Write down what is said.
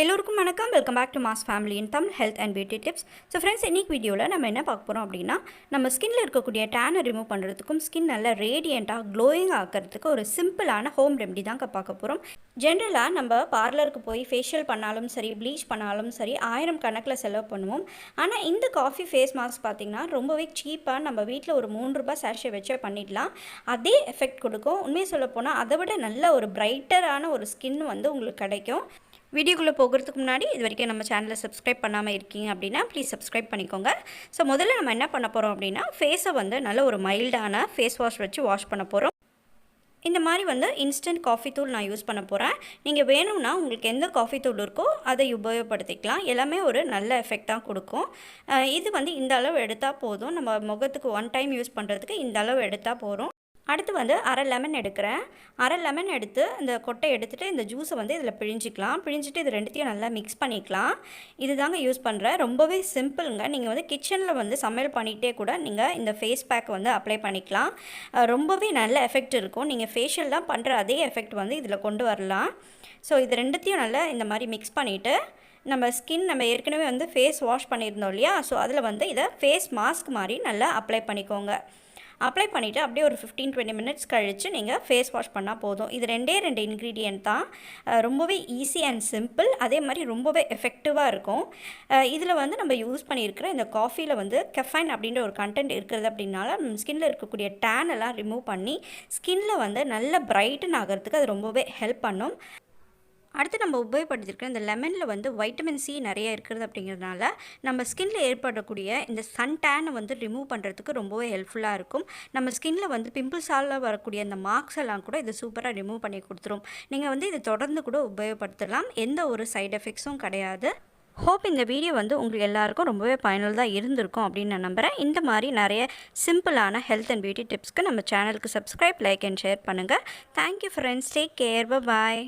எல்லோருக்கும் வணக்கம். Welcome back to mass family in Tamil health and beauty tips. So friends, இன்றைக்கி வீடியோவில் நம்ம என்ன பார்க்க போகிறோம் அப்படின்னா, நம்ம ஸ்கின்னில் இருக்கக்கூடிய டேனை ரிமூவ் பண்ணுறதுக்கும் ஸ்கின் நல்லா ரேடியண்ட்டாக க்ளோயிங் ஆக்கிறதுக்கு ஒரு சிம்பிளான ஹோம் ரெமெடி தாங்க பார்க்க போகிறோம். ஜென்ரலாக நம்ம பார்லருக்கு போய் ஃபேஷியல் பண்ணாலும் சரி, ப்ளீச் பண்ணாலும் சரி, 1000 கணக்கில் செலவு பண்ணுவோம். ஆனால் இந்த காஃபி ஃபேஸ் மாஸ்க் பார்த்திங்கன்னா ரொம்பவே சீப்பாக நம்ம வீட்டில் ஒரு 3 ரூபாய் சேஷே வச்சே பண்ணிடலாம். அதே எஃபெக்ட் கொடுக்கும். உண்மையை சொல்லப்போனால் அதை விட நல்ல ஒரு பிரைட்டரான ஒரு ஸ்கின் வந்து உங்களுக்கு கிடைக்கும். வீடியோக்குள்ளே போகிறதுக்கு முன்னாடி இது வரைக்கும் நம்ம சேனலை சப்ஸ்கிரைப் பண்ணாமல் இருக்கீங்க அப்படின்னா ப்ளீஸ் சப்ஸ்கிரைப் பண்ணிக்கோங்க. ஸோ முதல்ல நம்ம என்ன பண்ண போகிறோம் அப்படின்னா, ஃபேஸை வந்து நல்ல ஒரு மைல்டான ஃபேஸ் வாஷ் வச்சு வாஷ் பண்ண போகிறோம். இந்த மாதிரி வந்து இன்ஸ்டன்ட் காஃபி தூள் நான் யூஸ் பண்ண போகிறேன். நீங்கள் வேணும்னா உங்களுக்கு எந்த காஃபி தூள் இருக்கோ அதை உபயோகப்படுத்திக்கலாம். எல்லாமே ஒரு நல்ல எஃபெக்ட் தான் கொடுக்கும். இது வந்து இந்த அளவு எடுத்தால் போதும். நம்ம முகத்துக்கு 1 டைம் யூஸ் பண்ணுறதுக்கு இந்த அளவு எடுத்தால் போதும். அடுத்து வந்து அரை லெமன் எடுக்கிறேன். அரை லெமன் எடுத்து இந்த கொட்டை எடுத்துகிட்டு இந்த ஜூஸை வந்து இதில் பிழிஞ்சிக்கலாம். பிழிஞ்சிட்டு இது ரெண்டுத்தையும் நல்லா மிக்ஸ் பண்ணிக்கலாம். இது தாங்க யூஸ் பண்ணுறேன். ரொம்பவே சிம்பிளுங்க. நீங்கள் வந்து கிச்சனில் வந்து சமையல் பண்ணிகிட்டே கூட நீங்கள் இந்த ஃபேஸ் பேக் வந்து அப்ளை பண்ணிக்கலாம். ரொம்பவே நல்ல எஃபெக்ட் இருக்கும். நீங்கள் ஃபேஷியல் தான் பண்ணுற அதே எஃபெக்ட் வந்து இதில் கொண்டு வரலாம். ஸோ இது ரெண்டுத்தையும் நல்லா இந்த மாதிரி மிக்ஸ் பண்ணிவிட்டு நம்ம ஏற்கனவே வந்து ஃபேஸ் வாஷ் பண்ணியிருந்தோம் இல்லையா, ஸோ அதில் வந்து இதை ஃபேஸ் மாஸ்க் மாதிரி நல்லா அப்ளை பண்ணிக்கோங்க. அப்ளை பண்ணிவிட்டு அப்படியே ஒரு 15-20 மினிட்ஸ் கழித்து நீங்கள் ஃபேஸ் வாஷ் பண்ணால் போதும். இது 2 இன்க்ரீடியன்ட் தான். ரொம்பவே ஈஸி அண்ட் சிம்பிள். அதே மாதிரி ரொம்பவே எஃபெக்டிவாக இருக்கும். இதில் வந்து நம்ம யூஸ் பண்ணியிருக்கிற இந்த காஃபியில் வந்து கெஃபைன் அப்படின்ற ஒரு கண்டென்ட் இருக்கிறது அப்படின்னால ஸ்கின்னில் இருக்கக்கூடிய டேன் எல்லாம் ரிமூவ் பண்ணி ஸ்கின்னில் வந்து நல்ல பிரைட்டன் ஆகிறதுக்கு அது ரொம்பவே ஹெல்ப் பண்ணும். அடுத்து நம்ம உபயோகப்படுத்திருக்கிற இந்த லெமனில் வந்து வைட்டமின் சி நிறைய இருக்கிறது அப்படிங்கிறதுனால நம்ம ஸ்கின்னில் ஏற்படக்கூடிய இந்த சன் டேனை வந்து ரிமூவ் பண்ணுறதுக்கு ரொம்பவே ஹெல்ப்ஃபுல்லாக இருக்கும். நம்ம ஸ்கின்னில் வந்து பிம்பிள்ஸால் வரக்கூடிய அந்த மார்க்ஸ் எல்லாம் கூட இது சூப்பராக ரிமூவ் பண்ணி கொடுத்துரும். நீங்கள் வந்து இதை தொடர்ந்து கூட உபயோகப்படுத்தலாம். எந்த ஒரு சைட் எஃபெக்ட்ஸும் கிடையாது. ஹோப் இந்த வீடியோ வந்து உங்களுக்கு எல்லாருக்கும் ரொம்பவே பயனுள்ளதாக இருந்திருக்கும் அப்படின்னு நான் நம்புகிறேன். இந்த மாதிரி நிறைய சிம்பிளான ஹெல்த் அண்ட் பியூட்டி டிப்ஸ்க்கு நம்ம சேனலுக்கு சப்ஸ்கிரைப், லைக் அண்ட் ஷேர் பண்ணுங்கள். Thank you friends. Take care. பாய்.